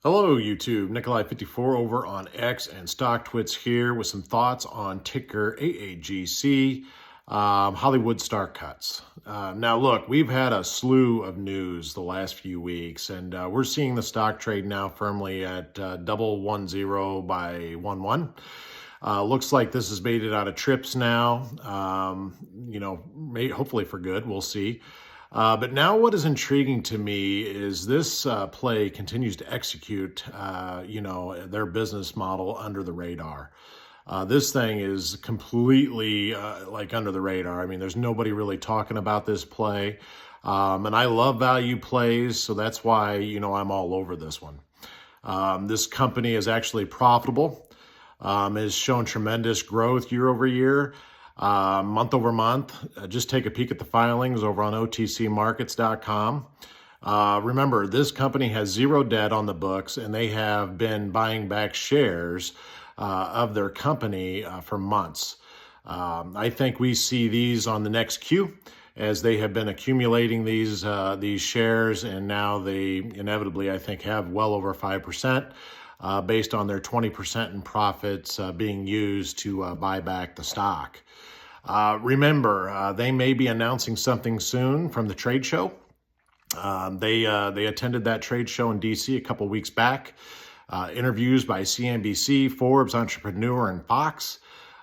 Hello YouTube, Nikolai54 over on X and StockTwits here with some thoughts on ticker AAGC Hollywood Star Cuts. Now look, we've had a slew of news the last few weeks, and we're seeing the stock trade now firmly at 110 by 11. Looks like this is baited out of trips now, hopefully for good, we'll see. But now what is intriguing to me is this play continues to execute, their business model under the radar. This thing is completely under the radar. I mean, there's nobody really talking about this play. And I love value plays, so that's why, I'm all over this one. This company is actually profitable, has shown tremendous growth year over year. Month over month. Just take a peek at the filings over on otcmarkets.com. Remember, this company has zero debt on the books, and they have been buying back shares of their company for months. I think we see these on the next Q, as they have been accumulating these shares, and now they inevitably, I think, have well over 5%. Based on their 20% in profits being used to buy back the stock. Remember, they may be announcing something soon from the trade show. They attended that trade show in DC a couple weeks back. Interviews by CNBC, Forbes, Entrepreneur, and Fox.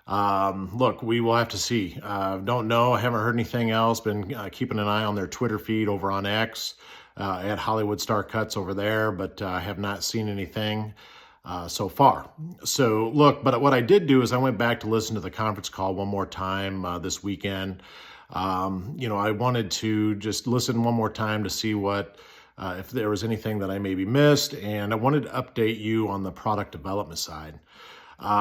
Look, we will have to see. Don't know. I haven't heard anything else. Been keeping an eye on their Twitter feed over on X. At Hollywood Star Cuts over there, but I have not seen anything so far. So look, but what I did do is I went back to listen to the conference call one more time this weekend. I wanted to just listen one more time to see what, if there was anything that I maybe missed, and I wanted to update you on the product development side.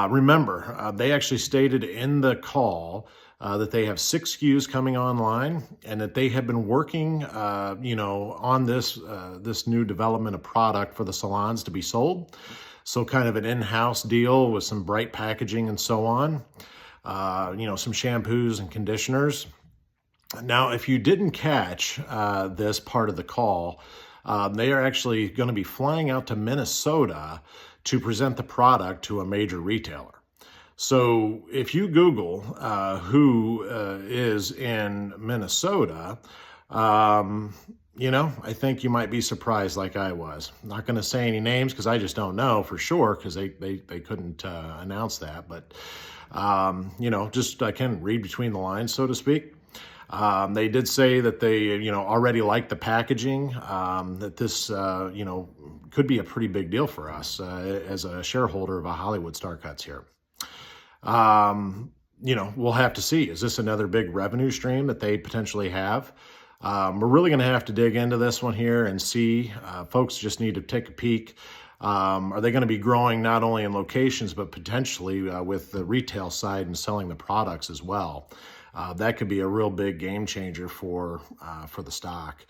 Remember, they actually stated in the call that they have 6 SKUs coming online, and that they have been working, on this new development of product for the salons to be sold. So kind of an in-house deal with some bright packaging and so on. Some shampoos and conditioners. Now, if you didn't catch this part of the call, they are actually going to be flying out to Minnesota to present the product to a major retailer. So if you Google who is in Minnesota, I think you might be surprised like I was. I'm not going to say any names because I just don't know for sure, because they couldn't announce that. But, just I can read between the lines, so to speak. They did say that they, already like the packaging, that this, could be a pretty big deal for us as a shareholder of a Hollywood Star Cuts here. We'll have to see. Is this another big revenue stream that they potentially have? We're really going to have to dig into this one here and see. Folks just need to take a peek. Are they going to be growing not only in locations, but potentially with the retail side and selling the products as well? That could be a real big game changer for the stock.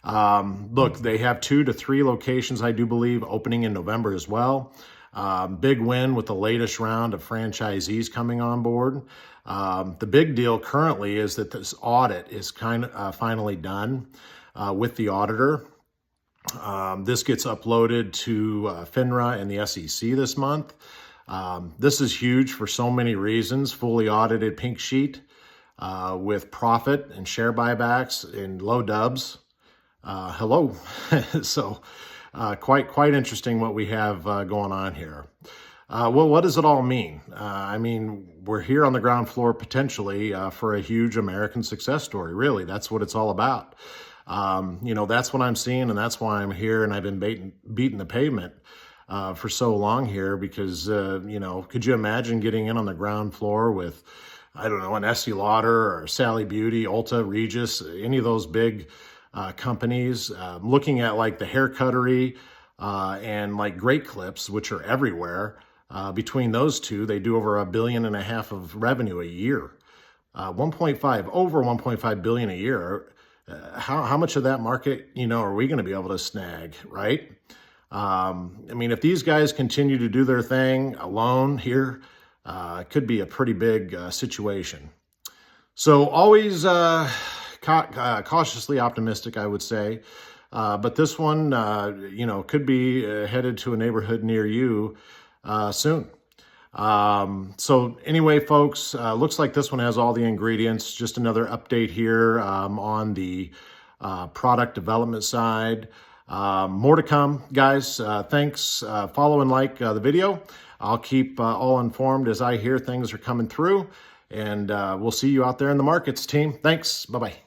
Look, they have 2 to 3 locations, I do believe, opening in November as well. Big win with the latest round of franchisees coming on board. The big deal currently is that this audit is finally done with the auditor. This gets uploaded to FINRA and the SEC this month. This is huge for so many reasons. Fully audited pink sheet with profit and share buybacks in low dubs. Hello. So quite interesting what we have going on here. Well, what does it all mean? We're here on the ground floor potentially for a huge American success story. Really, that's what it's all about. That's what I'm seeing, and that's why I'm here, and I've been beating the pavement for so long here because, could you imagine getting in on the ground floor with, I don't know, an Estee Lauder or Sally Beauty, Ulta, Regis, any of those big companies, looking at like the hair cuttery and like Great Clips, which are everywhere. Between those two, they do over $1.5 billion of revenue a year. Over 1.5 billion a year. How much of that market, are we going to be able to snag, right? If these guys continue to do their thing alone here, it could be a pretty big situation. So always cautiously optimistic, I would say. But this one, could be headed to a neighborhood near you soon. So anyway, folks, looks like this one has all the ingredients. Just another update here on the product development side. More to come, guys. Thanks. Follow and like the video. I'll keep all informed as I hear things are coming through. And we'll see you out there in the markets, team. Thanks. Bye-bye.